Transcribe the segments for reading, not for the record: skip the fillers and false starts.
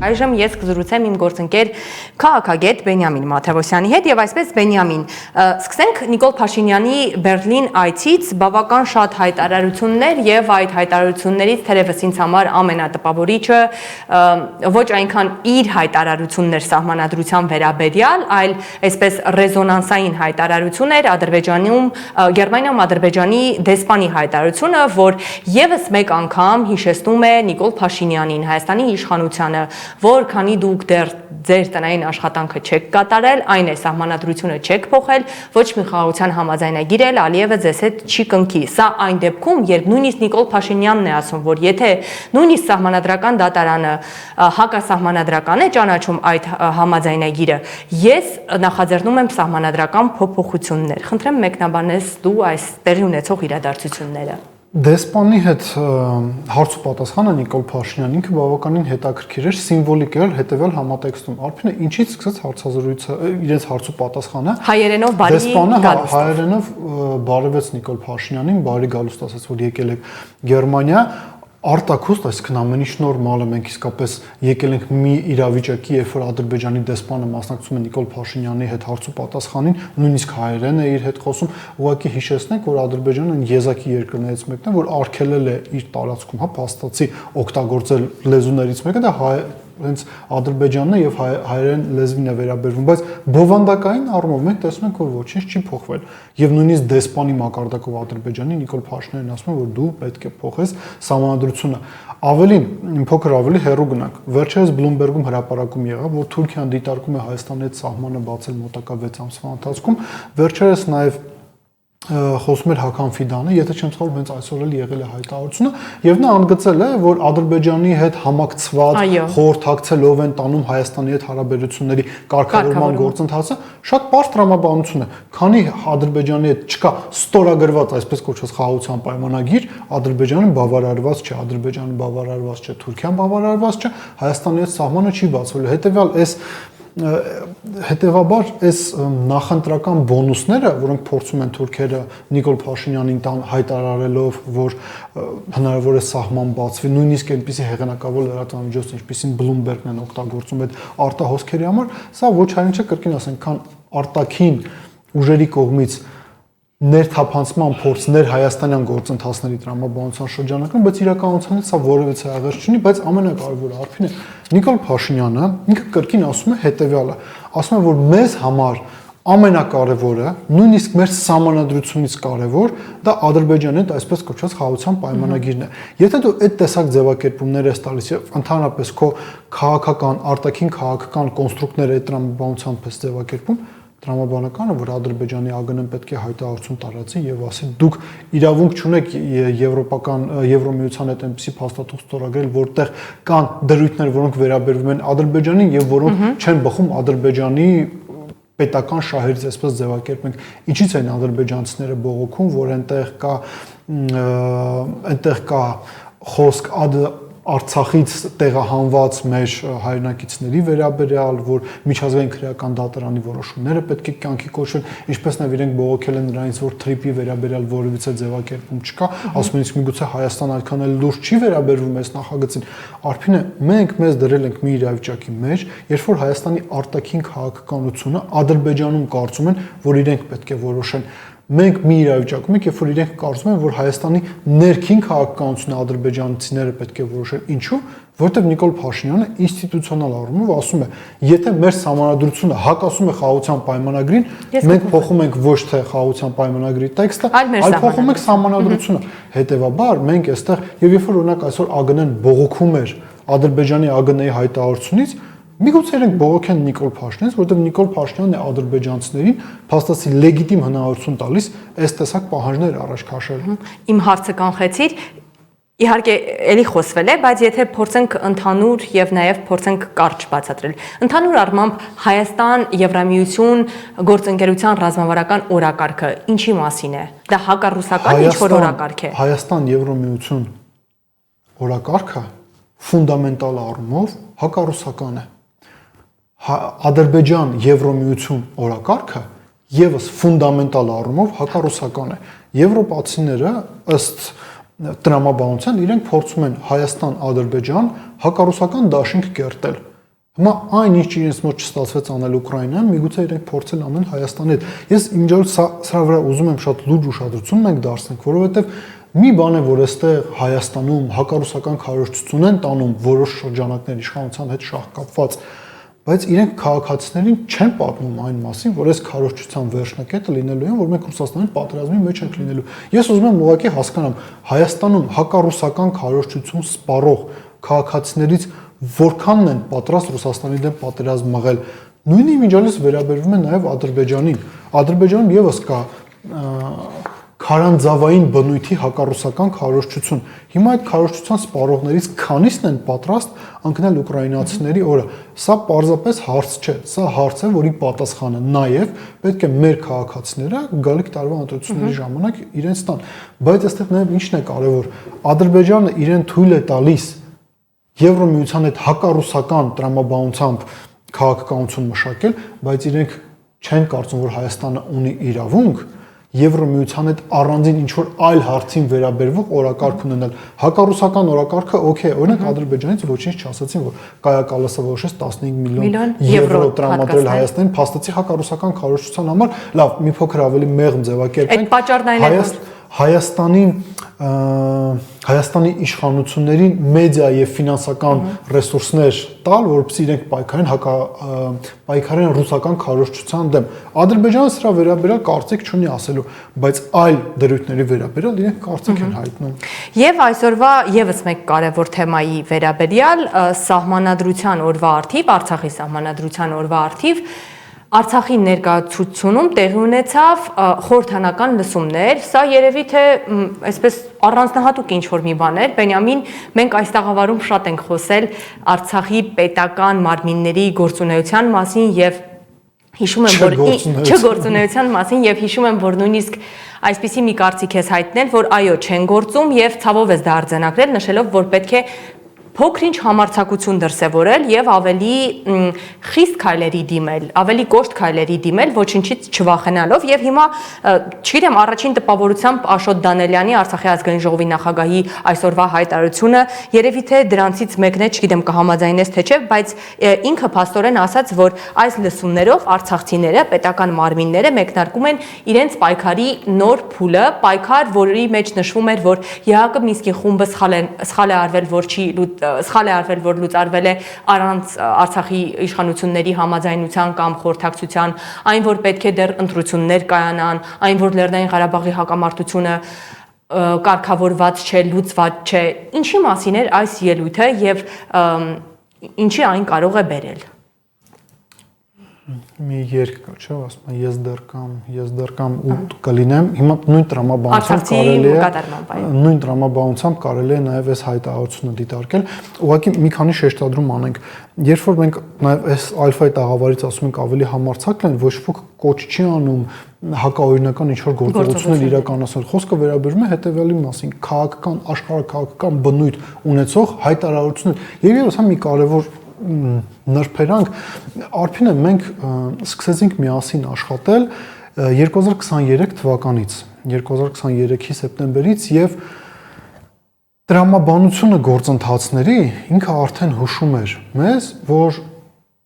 Այժմ ես կզրուցեմ իմ գործընկեր քաղաքագետ Բենյամին Մաթևոսյանի հետ եւ այսպես Բենյամին, սկսենք Նիկոլ Փաշինյանի Բերլին այցից բավական շատ հայտարարություններ եւ այդ հայտարարություններից թերևս ինձ համար ամենատպավորիչը ոչ այնքան իր հայտարարություններ սահմանադրության վերաբերյալ, այլ այսպես ռեզոնանսային հայտարարություն էր Ադրբեջանում Գերմանիայում Ադրբեջանի դեսպանի հայտարարությունը, որ եւս մեկ անգամ հիշեցնում է Նիկոլ Փաշինյանին, Հայաստանի իշխանությանը, որ քանի դուք դեռ ձեր տնային աշխատանքը չեք կատարել, այն է սահմանադրությունը չեք փոխել, ոչ մի խաղաղության համաձայնագիր էլ Ալիևը ձեզ հետ չի կնքի։ Սա այն դեպքում, երբ նույնիսկ Նիկոլ Փաշինյանն է ասում, որ եթե նույնիսկ սահմանադրական դատարանը հակասահմանադրական է ճանաչում այդ համաձայնագիրը, ես նախաձեռնում եմ սահմանադրական փոփոխություններ։ Խնդրեմ մեկնաբանես դու այս տեղի ունեցող իրադարձությունները։ Դեսպանի հետ հարց ու պատասխանը Նիկոլ Փաշինյան ինքը բավականին հետաքրքիր էր, սիմվոլիկ էր հետևյալ համատեքստում։ Արփինը ինչից սկսեց հարցազրույցը, իրենց հարց ու պատասխանը։ Հայերենով բարի դեսպանը հայերենով բարևեց Նիկոլ Փաշինյանին, բարի գալուստ ասաց, որ եկել եք Գերմանիա։ Արտակուստ, այսինքն ամեն ինչ նորմալ է, մենք իսկապես եկել ենք մի իրավիճակի, երբ որ Ադրբեջանի դեսպանը մասնակցում է Նիկոլ Փաշինյանի հետ հարց ու պատասխանին, նույնիսկ հայերեն է իր հետ խոսում, ուղղակի հիշեցնենք, որ Ադրբեջանը եզակի երկրներից մեկն է, որ արգելել է իր տարածքում, փաստացի օգտագործել լեզուներից մեկը, դա հենց Ադրբեջանն է եւ հայերեն լեզվին է վերաբերվում, բայց բովանդակային առումով մենք տեսնում ենք, որ ոչինչ չի փոխվել եւ նույնիսկ դեսպանի մակարդակով Ադրբեջանի Նիկոլ Փաշինյանն ասում է, որ դու պետք է փոխես սահմանադրությունը։ Ավելին, փոքր ավելի հեռու գնանք։ Վերջերս Բլումբերգում հրապարակում եղավ, որ Թուրքիան դիտարկում է Հայաստանի հետ սահմանը բացել մոտակա 6 ամսվա ընթացքում, վերջերս նաեւ խոսում էր Հական Ֆիդանը, եթե չեմ սխալվում, հենց այսօր էլ եղել է հայտարարությունը, եւ նա ընդգծել է, որ Ադրբեջանի հետ համակցված խորհրդակցելով են տանում Հայաստանի հետ հարաբերությունների կարգավորման գործընթացը, շատ պարզ տրամաբանություն է, քանի Ադրբեջանի հետ չկա ստորագրված, այսպես կոչված խաղաղության պայմանագիր, Ադրբեջանը բավարարված չէ, Ադրբեջանը բավարարված չէ, Թուրքիան բավարարված չէ, Հայաստանի հետ սահմանը չի բացվելու, հետևաբար այս նախընտրական բոնուսները, որոնք փորձում են թուրքերը Նիկոլ Փաշինյանին տան հայտարարելով, որ հնարավոր է սահման բացվի, նույնիսկ այնպիսի հեղինակավոր լրատվամիջոցներ, ինչպիսին Bloomberg-ն են օգտագործում այդ արտահոսքերի համար, սա ոչ այնինչ է կրկին ասենք, քան արտաքին ուժերի կողմից ներթափանցման փորձ ներհայաստանյան գործընթացների տրամաբանության շրջանակում, բայց իրականության հետ սա որևէ աղերս չունի, բայց ամենակարևորը Արփին է Նիկոլ Փաշինյանը ինքը կրկին ասում է հետևյալը, ասում է, որ մեզ համար ամենակարևորը, նույնիսկ մեր սահմանադրությունից կարևոր, դա Ադրբեջանի հետ այսպես կոչված խաղաղության պայմանագիրն է։ Եթե դու այդ տեսակ ձևակերպումներ ես տալիս եւ ընդհանրապես քո քաղաքական, արտաքին քաղաքական կոնստրուկտները այդ տրամաբանությամբ ես ձևակերպում, տրամաբանականը, որ Ադրբեջանի ԱԳՆ-ն պետք է հայտարարություն տարածի եւ ասի դուք իրավունք չունեք եվրոպական Եվրոմիության հետ այնպիսի փաստաթուղթ ստորագրել, որտեղ կան դրույթներ, որոնք վերաբերվում են Ադրբեջանին եւ որոնք չեն բխում Ադրբեջանի պետական շահերից, այսպես ձևակերպենք, ինչից են ադրբեջանցիները բողոքում, որ այնտեղ կա խոսք Արցախից տեղահանված մեր հայրենակիցների վերաբերյալ, որ միջազգային քրեական դատարանի որոշումները պետք է կյանքի կոչվեն, ինչպես նաև իրենք բողոքել են նրանից, որ թրիպի վերաբերյալ որևիցե ձևակերպում չկա, ասում են, իսկ միգուցե Հայաստան այդքան էլ լուրջ չի վերաբերվում այս նախագծին։ Արփինե, մենք մեզ դրել ենք մի իրավիճակի մեջ, երբ որ Հայաստանի արտաքին քաղաքականությունը Ադրբեջանում կարծում են, որ իրենք պետք է որոշեն։ Մենք մի իրավիճակում ենք, երբ որ իրենք կարծում են, որ Հայաստանի ներքին քաղաքականությունը ադրբեջանցիները պետք է որոշեն։ Ինչու՞, որտեղ Նիկոլ Փաշինյանը ինստիտուցիոնալ առումով ասում է, եթե մեր սահմանադրությունը հակասում է խաղաղության պայմանագրին, մենք փոխում ենք ոչ թե խաղաղության պայմանագրի տեքստը, այլ փոխում ենք սահմանադրությունը։ Հետևաբար մենք այստեղ եւ երբ որ օրինակ այսօր ԱԳՆ-ն բողոքում էր Ադրբեջանի ԱԳՆ-ի հայտարարությունից, միգուցե իրենք բողոքեն Նիկոլ Փաշինյանից, որտեղ Նիկոլ Փաշինյանն է ադրբեջանցիներին փաստացի լեգիտիմ հնարավորություն տալիս այս տեսակ պահանջներ առաջ քաշել։ Իմ հարցը կանխեցիր, իհարկե էլի խոսվել է, բայց եթե փորձենք ընդհանուր եւ նաեւ փորձենք կարճ բացատրել։ Ընդհանուր առմամբ Հայաստան-Եվրամիություն գործընկերության ռազմավարական օրակարգը ինչի մասին է։ Դա հակառուսական ինչ-որ օրակարգ է։ Հայաստան-Եվրամիություն օրակարգը ֆունդամենտալ առումով հակառուսական է։ Ադրբեջան-Եվրոմիություն օրակարգը եւս ֆունդամենտալ առումով հակառուսական է։ Եվրոպացիները ըստ տրամաբանության իրենք փորձում են Հայաստան-Ադրբեջան հակառուսական դաշինք կերտել։ Հիմա այն ինչ իրենց մոտ չստացվեց անել Ուկրաինան, միգուցե իրենք փորձել անեն Հայաստանի հետ։ Ես իմիջիայլոց սրա վրա ուզում եմ շատ լուրջ ուշադրություն մենք դարձնենք, որովհետև մի բան է, որ այստեղ Հայաստանում հակառուսական քարոզչություն են տանում որոշ շրջանակներ իշխանության հետ շահ կապված, բայց իրենք քաղաքացիներին չեն պատմում այն մասին, որ այս քարոզչության վերջնակետը լինելու է, որ մենք Ռուսաստանի պատերազմի մեջ ենք լինելու։ Ես ուզում եմ ուղղակի հասկանամ, Հայաստանում հակառուսական քարոզչություն սպառող քաղաքացիներից որքանն են պատրաստ Ռուսաստանի դեմ պատերազմ մղել։ Նույնը իմիջիայլոց վերաբերվում է նաև Ադրբեջանին։ Ադրբեջանում եւս կա քարանձավային բնույթի հակառուսական քարոզչություն։ Հիմա այդ քարոզչության սպառողներից քանիսն են պատրաստ ընկնել ուկրաինացիների օրը։ Սա պարզապես հարց չէ, սա հարց է, որի պատասխանը նաև պետք է մեր քաղաքացիները գալիք տարվա ընտրությունների ժամանակ իրենց տան։ Բայց այստեղ նաև ինչն է կարևոր։ Ադրբեջանը իրեն թույլ է տալիս Եվրոմիության հետ հակառուսական տրամաբանությամբ քաղաքականություն մշակել, բայց իրենք չեն կարծում, որ Հայաստանը ունի իրավունք Եվրոմիության հետ առանձին ինչ-որ այլ հարցին վերաբերող օրակարգ ունենալ։ Հակառուսական օրակարգը օքեյ, օրինակ Ադրբեջանից ոչինչ չասացին, որ Կայա Կալասը որոշեց 15 միլիոն եվրո տրամադրել Հայաստանին փաստացի հակառուսական քարոզչության համար, լավ, մի փոքր ավելի մեղմ ձևակերպենք։ Այդ պատճառն այն է, Հայաստանի իշխանություններին մեդիա եւ ֆինանսական ռեսուրսներ տալ, որովհետեւ իրենք պայքարեն ռուսական քարոզչության դեմ։ Ադրբեջանը սրա վերաբերյալ կարծիք չունի ասելու, բայց այլ դրույթների վերաբերյալ իրենք կարծիք են հայտնում։ Եվ այսօրվա եւս մեկ կարևոր թեմայի վերաբերյալ սահմանադրության օրվա արդիվ, Արցախի սահմանադրության օրվա արդիվ Արցախի ներկայացությունում տեղի ունեցավ խորհրդանական լսումներ, սա երևի թե այսպես առանձնահատուկ ինչ-որ մի բան էր, Բենյամին, մենք այս տաղավարում շատ ենք խոսել Արցախի պետական մարմինների գործունեության մասին եւ հիշում եմ, որ չգործունեության մասին եւ հիշում եմ, որ նույնիսկ այսպիսի մի կարծիք ես հայտնել, որ այո, չեն գործում եւ ցավով ես դա արձանագրել, նշելով, որ պետք է փոքր-ինչ համարձակություն դրսևորել եւ ավելի խիստ քայլերի դիմել, ավելի կոշտ քայլերի դիմել, ոչինչից չվախենալով եւ հիմա չգիտեմ առաջին տպավորությամբ Աշոտ Դանելյանի Արցախի ազգային ժողովի նախագահի այսօրվա հայտարարությունը երևի թե դրանցից մեկն է, չգիտեմ կհամաձայնես թե չէ, բայց ինքը փաստորեն ասաց, որ այս լսումներով արցախցիները, պետական մարմինները մեկնարկում են իրենց պայքարի նոր փուլը, պայքար, որի մեջ նշվում էր, որ ԵԱՀԿ Մինսկի խումբը սխալ է արվել, որ չի սխալ է արվել, որ լուծարվել է առանց Արցախի իշխանությունների համաձայնության կամ խորհրդակցության, այն որ պետք է դեռ ընտրություններ կայանան, այն որ Լեռնային Ղարաբաղի հակամարտությունը կարգավորված չէ, լուծված չէ։ Ինչի մասին էր այս ելույթը եւ ինչի այն կարող է բերել։ Մի երկ կա, չէ՞, ասում եմ, ես դեռ կամ ու կլինեմ։ Հիմա նույն տրամաբանությամբ կարելի է նաև այս հայտարարությունը դիտարկել։ Ուղղակի մի քանի շեշտադրում անենք։ Երբ որ մենք նաև այս ալֆայի տաղավարից ասում ենք ավելի համարձակ լինեն, ոչ ոք կոչ չի անում հակաօրինական ինչ-որ գործողություններ իրականացնել։ Խոսքը վերաբերում է հետևյալի մասին՝ քաղաքական, աշխարհաքաղաքական բնույթ ունեցող հայտարարություններ։ Եվ ևս մի կարևոր նրբերանգ Արփինե, մենք սկսեցինք միասին աշխատել 2023 թվականից, 2023-ի սեպտեմբերից եւ տրամաբանությունը գործընթացների ինքը արդեն հուշում էր մեզ, որ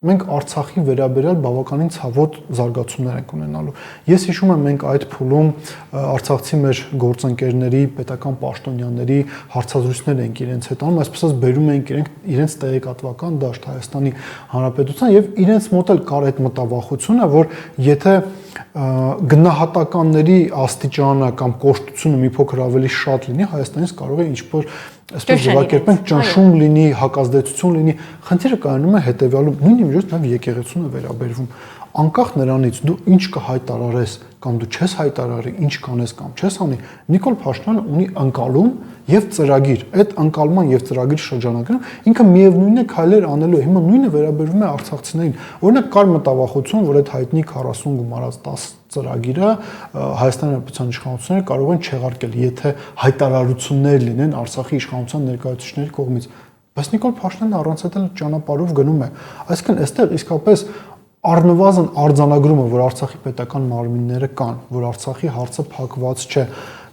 մենք Արցախի վերաբերյալ բավականին ցավոտ զարգացումներ ենք ունենալու։ Ես հիշում եմ, մենք այդ փուլում արցախցի մեր գործընկերների, պետական պաշտոնյաների հարցազրույցներ ենք իրենց հետ անում, այսպես ասած բերում ենք իրենց տեղեկատվական դաշտ Հայաստանի Հանրապետության եւ իրենց մոտ էլ կար այդ մտավախությունը, որ եթե գնահատականների աստիճանը կամ կոշտությունը մի փոքր ավելի շատ լինի, Հայաստանից կարող է ինչ-որ այսպես ձևակերպենք ճնշում լինի, հակազդեցություն լինի։ Խնդիրը կայանում է հետեւյալում, նույն իմիջիայլոց նաև եկեղեցուն է վերաբերվում։ Անկախ նրանից դու ինչ կհայտարարես կամ դու չես հայտարարի, ինչ կանես կամ չես անի, Նիկոլ Փաշինյանը ունի ընկալում եւ ծրագիր։ Այդ ընկալման եւ ծրագրի շրջանակում ինքը միևնույն է քայլեր անելու է։ Հիմա նույնը վերաբերվում է արցախցիներին։ Օրինակ կար մտավախություն, որ այդ հայտնի 40 գումարած 10 ծրագիրը Հայաստանի Հանրապետության իշխանությունները կարող են չեղարկել, եթե հայտարարություններ լինեն Արցախի իշխանության ներկայացուցիչների կողմից։ Բայց Նիկոլ Փաշինյանը առանց այդ ճանապարհով գնում է։ Այսինքն այստեղ իսկապես առնվազն արձանագրումը, որ Արցախի պետական մարմինները կան, որ Արցախի հարցը փակված չէ։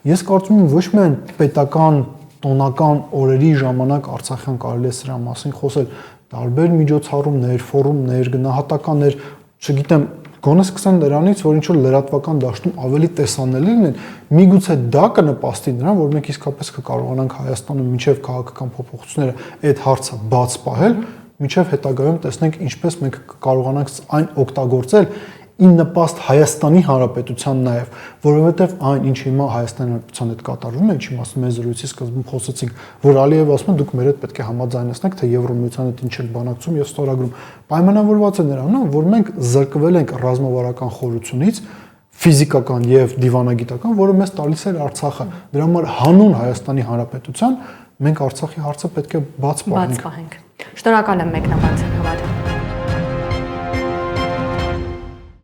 Ես կարծում եմ ոչ միայն պետական տոնական օրերի ժամանակ Արցախյան կարելի է սրա մասին խոսել, տարբեր միջոցառումներ, ֆորումներ, գնահատականներ, չգիտեմ, գոնե սկսեն դրանից, որ ինչ որ լրատվական դաշտում ավելի տեսանելի լինեն, միգուցե դա կնպաստի նրան, որ մենք իսկապես կկարողանանք Հայաստանում մինչև քաղաքական փոփոխությունները այդ հարցը բաց պահել, մինչև հետագայում տեսնենք ինչպես մենք կկարողանանք այն օգտագործել ի նպաստ Հայաստանի Հանրապետության նաև, որովհետև այն ինչ հիմա Հայաստանի Հանրապետության հետ կատարվում է, ինչի մասին մեր զրույցի սկզբում խոսեցինք, որ Ալիևը ասում է դուք մեր հետ պետք է համաձայնեցնեք, թե Եվրոմիության հետ ինչ եք բանակցում եւ ստորագրում, պայմանավորված է նրանով, որ մենք զրկվել ենք ռազմավարական խորությունից, ֆիզիկական եւ դիվանագիտական, որը մեզ տալիս էր Արցախը։ Դրա համար հանուն Հայաստանի Հանրապետության մենք Արցախի հարցը պետք է բաց պահենք։ Շնորհակալ եմ մեկնաբանության համար։